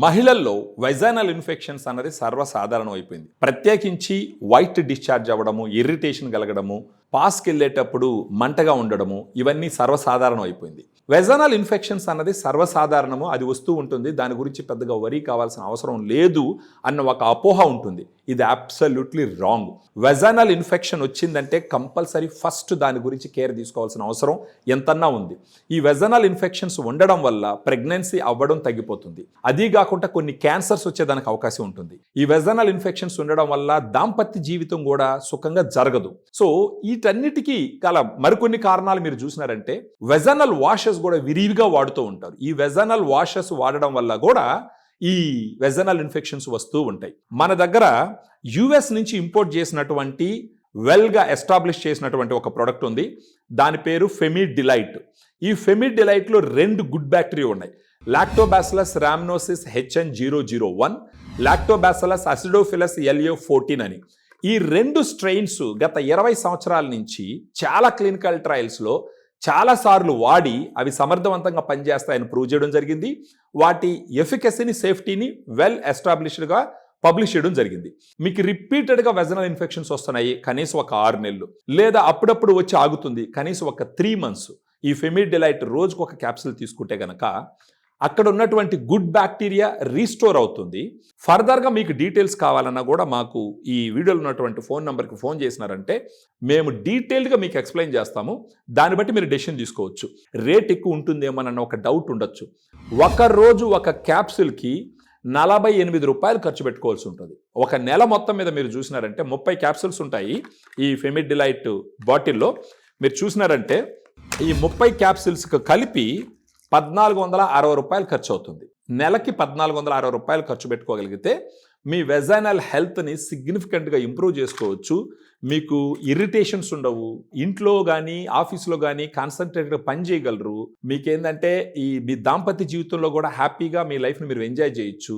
మహిళల్లో vaginal infections అన్నది సర్వసాధారణం అయిపోయింది. ప్రత్యేకించి వైట్ డిశ్చార్జ్ అవ్వడము, ఇరిటేషన్ కలగడము, పాస్కి వెళ్ళేటప్పుడు మంటగా ఉండడము, ఇవన్నీ సర్వసాధారణం అయిపోయింది. వెజైనల్ ఇన్ఫెక్షన్స్ అన్నది సర్వసాధారణము, అది వస్తూ ఉంటుంది, దాని గురించి పెద్దగా వరీ కావాల్సిన అవసరం లేదు అన్న ఒక అపోహ ఉంటుంది. ఇది అబ్సల్యూట్లీ రాంగ్. వెజైనల్ ఇన్ఫెక్షన్ వచ్చిందంటే కంపల్సరీ ఫస్ట్ దాని గురించి కేర్ తీసుకోవాల్సిన అవసరం ఎంతన్నా ఉంది. ఈ వెజైనల్ ఇన్ఫెక్షన్స్ ఉండడం వల్ల ప్రెగ్నెన్సీ అవ్వడం తగ్గిపోతుంది. అదీ కాకుండా కొన్ని క్యాన్సర్స్ వచ్చేదానికి అవకాశం ఉంటుంది. ఈ వెజైనల్ ఇన్ఫెక్షన్స్ ఉండడం వల్ల దాంపత్య జీవితం కూడా సుఖంగా జరగదు. సో వీటన్నిటికీ గల మరికొన్ని కారణాలు మీరు చూసినారంటే వెజైనల్ వాషెస్ కూడా విరివిగా వాడుతూ ఉంటారు. ఈ వెజైనల్ వాషెస్ వాడడం వల్ల కూడా ఈ వెజైనల్ ఇన్ఫెక్షన్స్ వస్తూ ఉంటాయి. మన దగ్గర యుఎస్ నుంచి ఇంపోర్ట్ చేసినటువంటి వెల్గా ఎస్టాబ్లిష్ చేసినటువంటి ఒక ప్రోడక్ట్ ఉంది. దాని పేరు ఫెమిడిలైట్. ఈ ఫెమిడిలైట్లో 2 గుడ్ బ్యాక్టీరియా ఉన్నాయి. Lactobacillus rhamnosus HN001, lactobacillus acidophilus LA14 అని. ఈ 2 స్ట్రెయిన్స్ గత 20 సంవత్సరాల నుంచి చాలా క్లినికల్ ట్రయల్స్లో చాలాసార్లు వాడి అవి సమర్థవంతంగా పనిచేస్తాయని ప్రూవ్ చేయడం జరిగింది. వాటి ఎఫికసీని, సేఫ్టీని వెల్ ఎస్టాబ్లిష్డ్గా పబ్లిష్ చేయడం జరిగింది. మీకు రిపీటెడ్గా వెజైనల్ ఇన్ఫెక్షన్స్ వస్తున్నాయి, కనీసం ఒక 6 నెలలు, లేదా అప్పుడప్పుడు వచ్చి ఆగుతుంది, కనీసం ఒక 3 months. ఈ ఫెమిడిలైట్ రోజుకు ఒక క్యాప్సూల్ తీసుకుంటే గనక అక్కడ ఉన్నటువంటి గుడ్ బ్యాక్టీరియా రీస్టోర్ అవుతుంది. ఫర్దర్గా మీకు డీటెయిల్స్ కావాలన్నా కూడా మాకు ఈ వీడియోలో ఉన్నటువంటి ఫోన్ నెంబర్కి ఫోన్ చేసినారంటే మేము డీటెయిల్డ్గా మీకు ఎక్స్ప్లెయిన్ చేస్తాము. దాన్ని బట్టి మీరు డెసిషన్ తీసుకోవచ్చు. రేట్ ఎక్కువ ఉంటుందేమోనన్న ఒక డౌట్ ఉండొచ్చు. ఒక రోజు ఒక క్యాప్సూల్కి 48 రూపాయలు ఖర్చు పెట్టుకోవాల్సి ఉంటుంది. ఒక నెల మొత్తం మీద మీరు చూసినారంటే 30 క్యాప్సూల్స్ ఉంటాయి ఈ ఫెమిడిలైట్ బాటిల్లో. మీరు చూసినారంటే ఈ 30 క్యాప్సూల్స్కి కలిపి 1460 రూపాయలు ఖర్చు అవుతుంది. నెలకి 1460 రూపాయలు ఖర్చు పెట్టుకోగలిగితే మీ వెజైనల్ హెల్త్ని సిగ్నిఫికెంట్గా ఇంప్రూవ్ చేసుకోవచ్చు. మీకు ఇరిటేషన్స్ ఉండవు. ఇంట్లో కానీ ఆఫీస్లో కానీ కాన్సన్ట్రేట్గా పని చేయగలరు. మీకేంటంటే మీ దాంపత్య జీవితంలో కూడా హ్యాపీగా మీ లైఫ్ని మీరు ఎంజాయ్ చేయొచ్చు.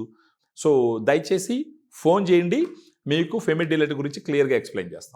సో దయచేసి ఫోన్ చేయండి, మీకు ఫెమిడిలైట్ గురించి క్లియర్గా ఎక్స్ప్లెయిన్ చేస్తాం.